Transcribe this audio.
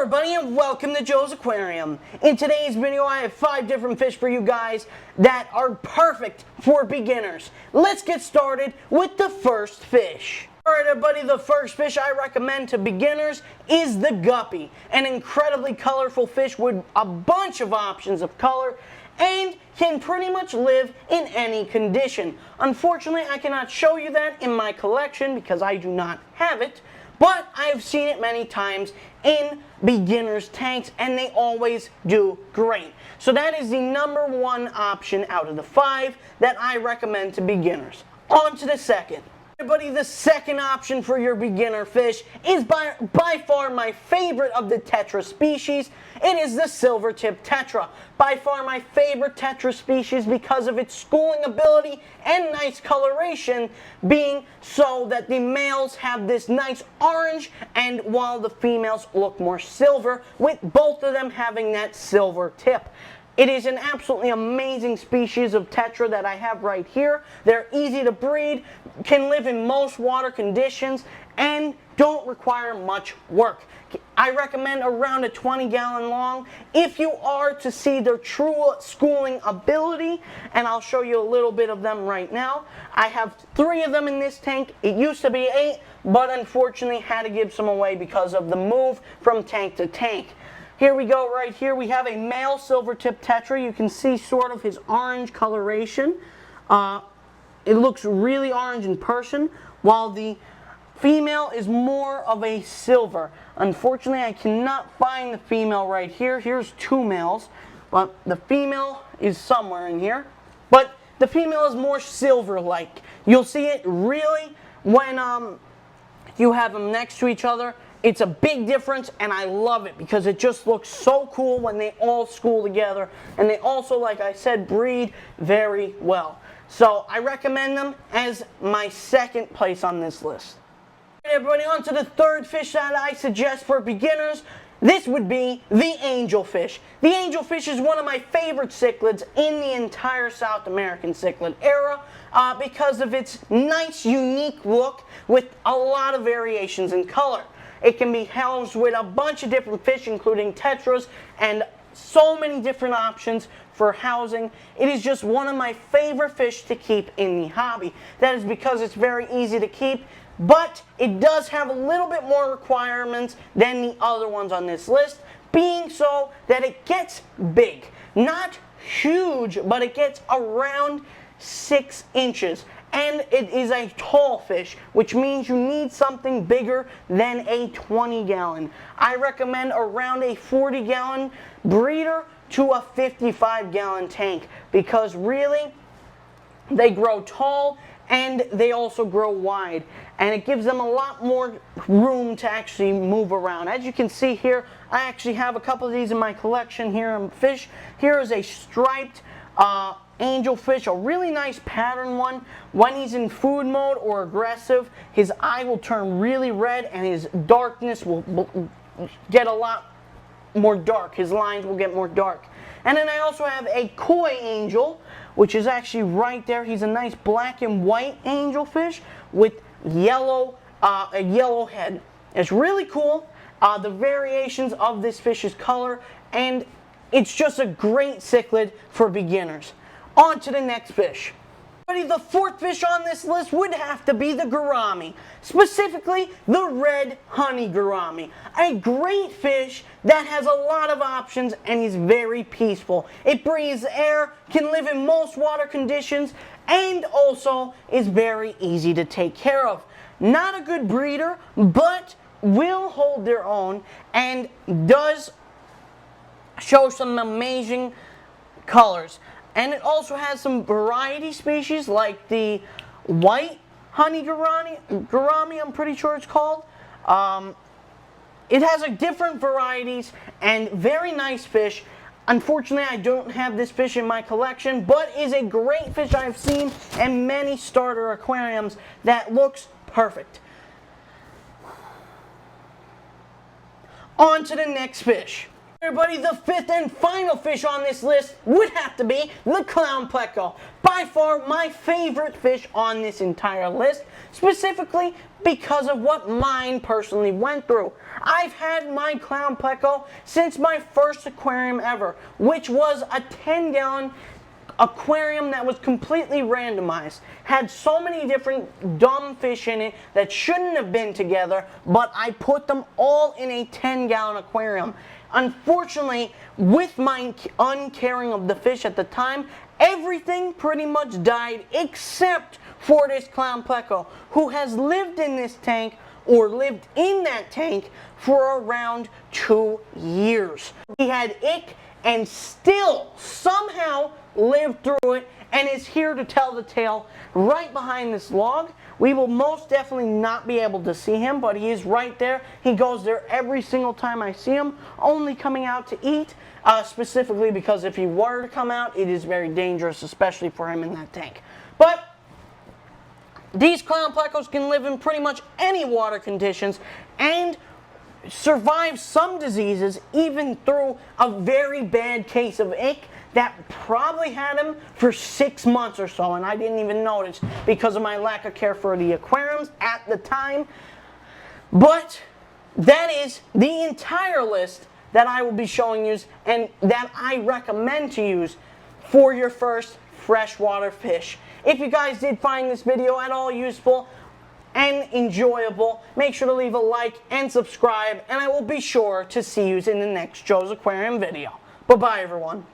Everybody, and welcome to Joe's Aquarium. In today's video I have 5 different fish for you guys that are perfect for beginners. Let's get started with the first fish. Alright everybody, the first fish I recommend to beginners is the guppy. An incredibly colorful fish with a bunch of options of color and can pretty much live in any condition. Unfortunately, I cannot show you that in my collection because I do not have it. But I have seen it many times in beginners' tanks, and they always do great. So that is the #1 option out of the 5 that I recommend to beginners. On to the second. Everybody, the second option for your beginner fish is by far my favorite of the Tetra species. It is the silver-tip Tetra. By far my favorite Tetra species because of its schooling ability and nice coloration, being so that the males have this nice orange and while the females look more silver, with both of them having that silver tip. It is an absolutely amazing species of Tetra that I have right here. They're easy to breed, can live in most water conditions, and don't require much work. I recommend around a 20-gallon long if you are to see their true schooling ability, and I'll show you a little bit of them right now. I have 3 of them in this tank. It used to be 8, but unfortunately had to give some away because of the move from tank to tank. Here we go right here. We have a male silver-tip Tetra. You can see sort of his orange coloration. It looks really orange in person, while the female is more of a silver. Unfortunately, I cannot find the female right here. Here's 2 males, but the female is somewhere in here. But the female is more silver-like. You'll see it really when you have them next to each other. It's a big difference, and I love it because it just looks so cool when they all school together, and they also, like I said, breed very well. So I recommend them as my second place on this list. Alright everybody, on to the third fish that I suggest for beginners. This would be the angelfish. The angelfish is one of my favorite cichlids in the entire South American cichlid era because of its nice, unique look with a lot of variations in color. It can be housed with a bunch of different fish, including tetras, and so many different options for housing. It is just one of my favorite fish to keep in the hobby. That is because it's very easy to keep, but it does have a little bit more requirements than the other ones on this list, being so that it gets big. Not huge, but it gets around 6 inches. And it is a tall fish, which means you need something bigger than a 20-gallon. I recommend around a 40-gallon breeder to a 55-gallon tank because really they grow tall and they also grow wide, and it gives them a lot more room to actually move around. As you can see here, I actually have a couple of these in my collection here on fish. Here is a striped angelfish, a really nice pattern one. When he's in food mode or aggressive, his eye will turn really red and his darkness will get a lot more dark. His lines will get more dark. And then I also have a koi angel, which is actually right there. He's a nice black and white angelfish with a yellow head. It's really cool. The variations of this fish's color, and it's just a great cichlid for beginners. On to the next fish. The fourth fish on this list would have to be the gourami, specifically the red honey gourami. A great fish that has a lot of options and is very peaceful. It breathes air, can live in most water conditions, and also is very easy to take care of. Not a good breeder, but will hold their own and does show some amazing colors. And it also has some variety species like the white honey gourami, I'm pretty sure it's called. It has different varieties and very nice fish. Unfortunately, I don't have this fish in my collection, but is a great fish I've seen in many starter aquariums that looks perfect. On to the next fish. Everybody, the fifth and final fish on this list would have to be the clown pleco. By far my favorite fish on this entire list, specifically because of what mine personally went through. I've had my clown pleco since my first aquarium ever, which was a 10-gallon aquarium that was completely randomized. Had so many different dumb fish in it that shouldn't have been together, but I put them all in a 10-gallon aquarium. Unfortunately, with my uncaring of the fish at the time, everything pretty much died except for this clown pleco, who has lived in this tank or lived in that tank for around 2 years. He had ick and still somehow lived through it and is here to tell the tale right behind this log. We will most definitely not be able to see him, but he is right there. He goes there every single time I see him, only coming out to eat, specifically because if he were to come out, it is very dangerous, especially for him in that tank. But these clown plecos can live in pretty much any water conditions and survive some diseases, even through a very bad case of ick that probably had him for 6 months or so, and I didn't even notice because of my lack of care for the aquariums at the time. But that is the entire list that I will be showing you and that I recommend to use for your first freshwater fish. If you guys did find this video at all useful and enjoyable, make sure to leave a like and subscribe, and I will be sure to see you in the next Joe's Aquarium video. Bye-bye, everyone.